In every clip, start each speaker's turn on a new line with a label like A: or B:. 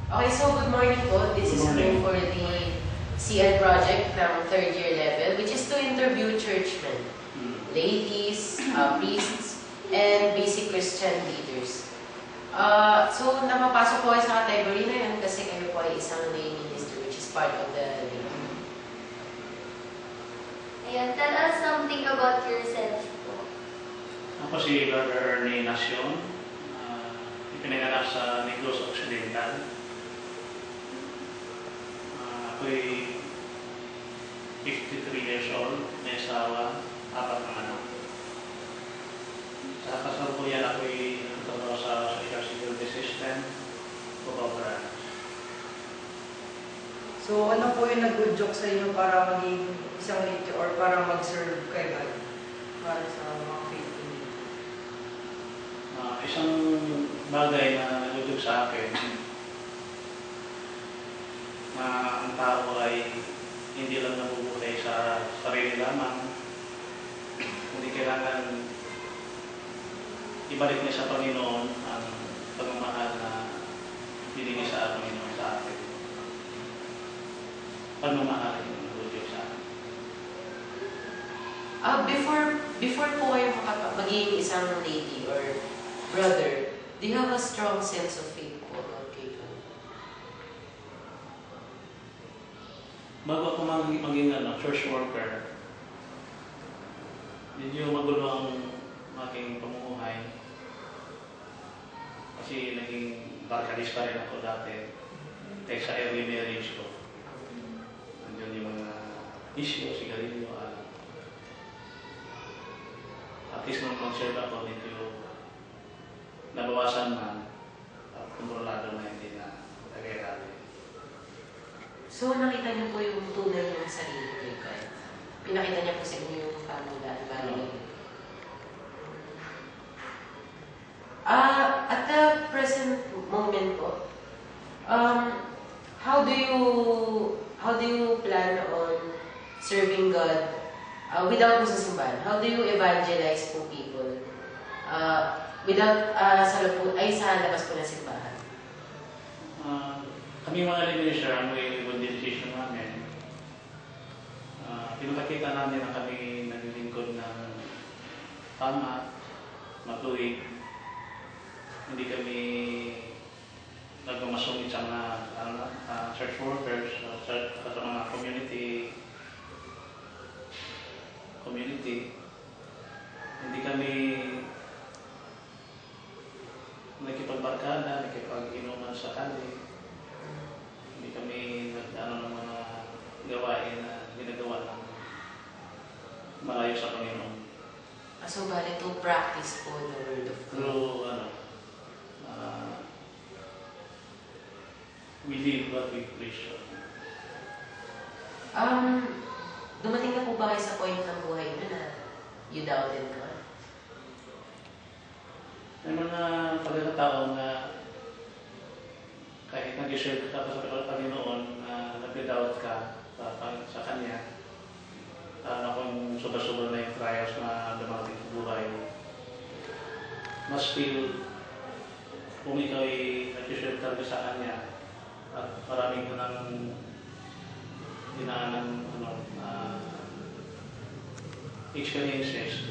A: Okay, so good morning po. This is Moon for the CL project ng third year level, which is to interview churchmen, ladies, priests, and basic Christian leaders. So, napapasok po kayo sa category na yun kasi kayo po ay isang lay minister, which is part of the lay.
B: Ayan, tell us something about yourself po.
C: Ako si Brother Ernie Nacion, ipinanganak sa Negros Occidental. Ako'y 53 years old, may asawa, 4 na anak. Sa kasalukuyan ako'y nagtatrabaho sa Social Security System, Bukawara.
D: So, ano po yung nag-good sa inyo para maging isang leader or para mag-serve kay God? Para sa mga faithful?
C: Isang bagay na nag-good sa akin, na ang tao ay hindi lang nabubuhay sa sarili lamang, hindi kailangan ibalik niya sa Panginoon ang pagmamahal na binigay sa Panginoon sa atin. Pagmamahal yung nag-good sa akin.
A: Before po kayo maging isang lady or brother, do you have a strong sense of faith po about kay God?
C: Bago ako maging church worker, medyo magulo ang aking pamumuhay. Kasi naging barkadista rin ako dati. Kahit sa early marriage ko. Nandiyan yung mga issue, sigarilyo. At least nung conserve ako, medyo nabawasan man at kontrolado na hindi na nagkakali.
A: So, nakita niyo po yung tunay ng sarili kay God. Pinakita niya po sa inyo yung pamulaan, value. At the present moment po, how do you plan on serving God without mo sa simbahan? How do you evangelize po people without sa labas po ng simbahan?
C: Kami mga leadership, ang may evangelization namin, pinapakita namin na kami naglilingkod ng tama, matuwid. Hindi kami nagmamasungit sa mga church workers, sa mga community. Hindi kami nakipagbarkada, nakipag-inuman sa kali. Hindi kami ng mga gawain na ginagawa ng malayo sa Panginoon.
A: So, bali to practice po the Word of God.
C: Through, we live what we preach.
A: Dumating na po ba kayo sa point ng buhay nyo na you doubted God?
C: May mga pagkakataon na kahit nag-share ka sa Panginoon na nag-doubt ka sa Kanya, kung sobra-sobra na yung trials na dumating sa buhay, mas feel kung ikaw ay nag-share talaga sa Kanya at maraming ka ng dinaanan experiences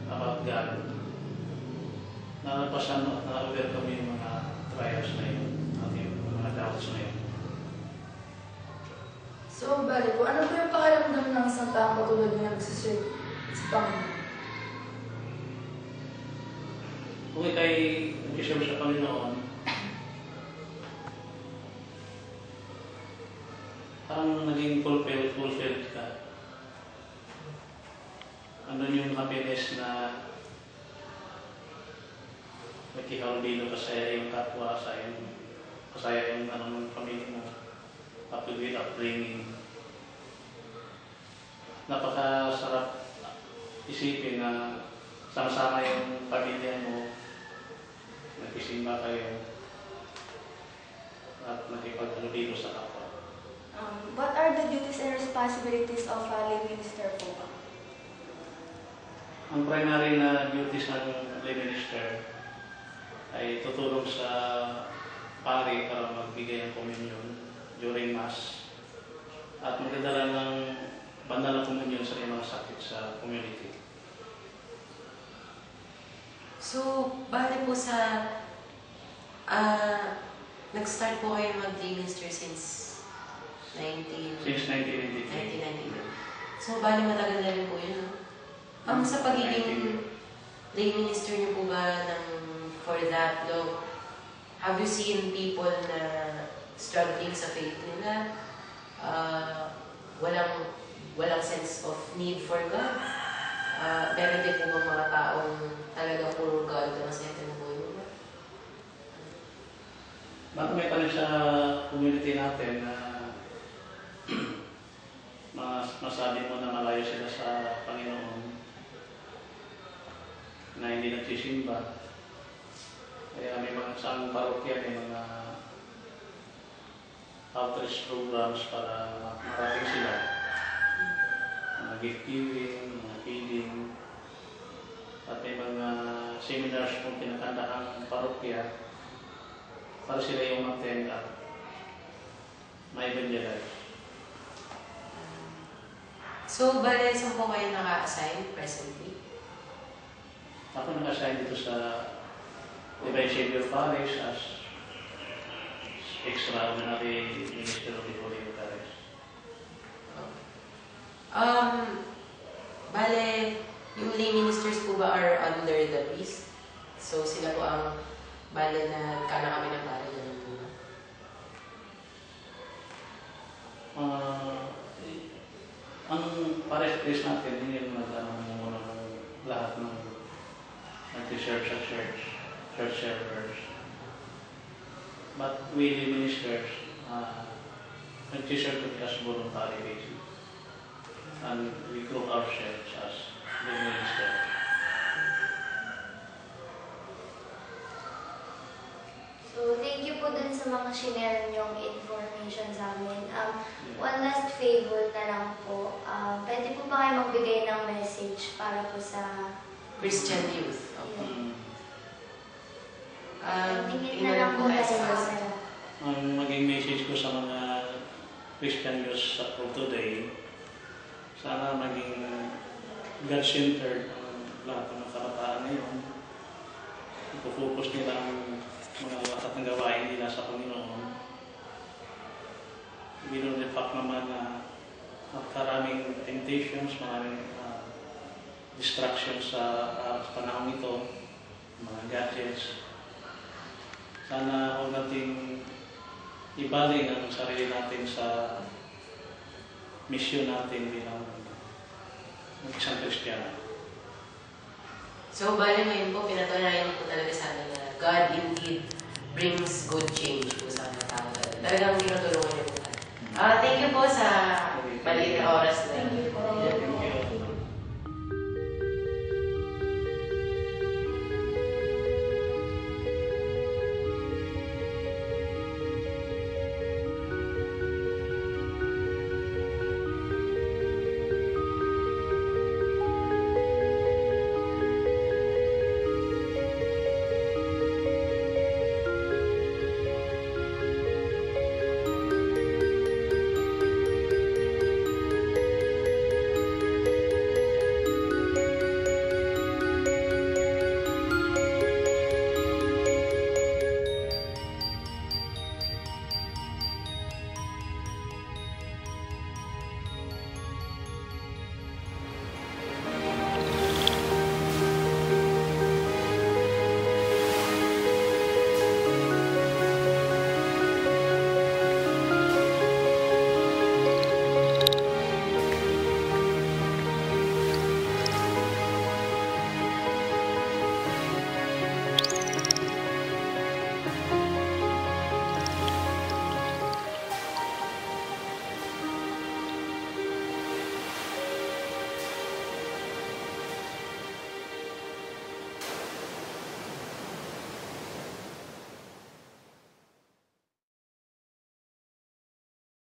C: about God, nalapasan at na-overcome yung mga trials na yun at yung mga doubts na yun.
E: So, bali po, ano po yung pakiramdam ng isang taong katulad na nagsiserve sa Panginoon?
C: Kung ikay nag-serve sa Panginoon, parang naging fulfilled ka. Andun yung happiness na nagkikaundino kasaya yung kapwa, kasaya yung pamilya mo, up-to-date upbringing. Napakasarap isipin na sama-sama yung pamilya mo, nagsisimba kayo, at nakipag-andino sa kapwa.
B: What are the duties and responsibilities of a lay minister po?
C: Ang primary na duties ng lay minister ay tutulong sa pare para magbigay ng communion during Mass at magdadala ng banal na communion sa mga sakit sa community.
A: So, bale po sa nag-start po kayo mag-lay minister since
C: Since 1993.
A: 1992. So, bale matagal na rin po yun, no? Sa pagiging lay minister niyo po ba for that long, have you seen people na struggling sa faith nila? Walang sense of need for God? Meron din po bang mga taong talagang puro God na masente na po yun?
C: May tanong sa community natin na masabi mo na malayo sila sa Panginoon, na hindi nagsisimba. Kaya may mga sa parokya, may mga outreach programs para marating sila. Mga gift giving, mga feeding, at may mga seminars kung kinakanta ang parokya para sila yung attend at ma-evangelize.
A: So, bale, saan po kayo naka-assign presently?
C: Ako naka-assign dito sa Divine Savior Parish as extraordinary minister of the Holy Eucharist.
A: Bale, yung lay ministers po ba are under the priest? So, sila po ang bale na kana kami ng bale na po ba?
C: Ang parish priest natin, hindi yung nagmumuna ng lahat ng nag-serve sa church servers. But we the ministers, nag-serve as voluntary basis. And we group ourselves as the ministers.
F: So, thank you po dun sa mga shinare niyong information sa amin. One last favor na lang po. Pwede po ba kayo magbigay ng message para po sa
A: Christian youth.
F: tingin na lang po na sa camera.
C: Ang maging message ko sa mga Christian youth sa today, sana maging God-centered ang lahat ng kabataan ngayon. Ipofocus nila ang mga lahat ng gawain nila sa Panginoon. Beyond the fact naman na karaming temptations, maraming distractions sa panahon ito, mga gadgets. Sana huwag nating ibaling ang sarili natin sa mission natin bilang isang Kristiyano.
A: So, bale ngayon po, pinatunayan po talaga sa amin na God indeed brings good change po sa mga tao. Talagang tinutulungan niyo po. Thank you po sa maliit na oras na.
E: Thank you po.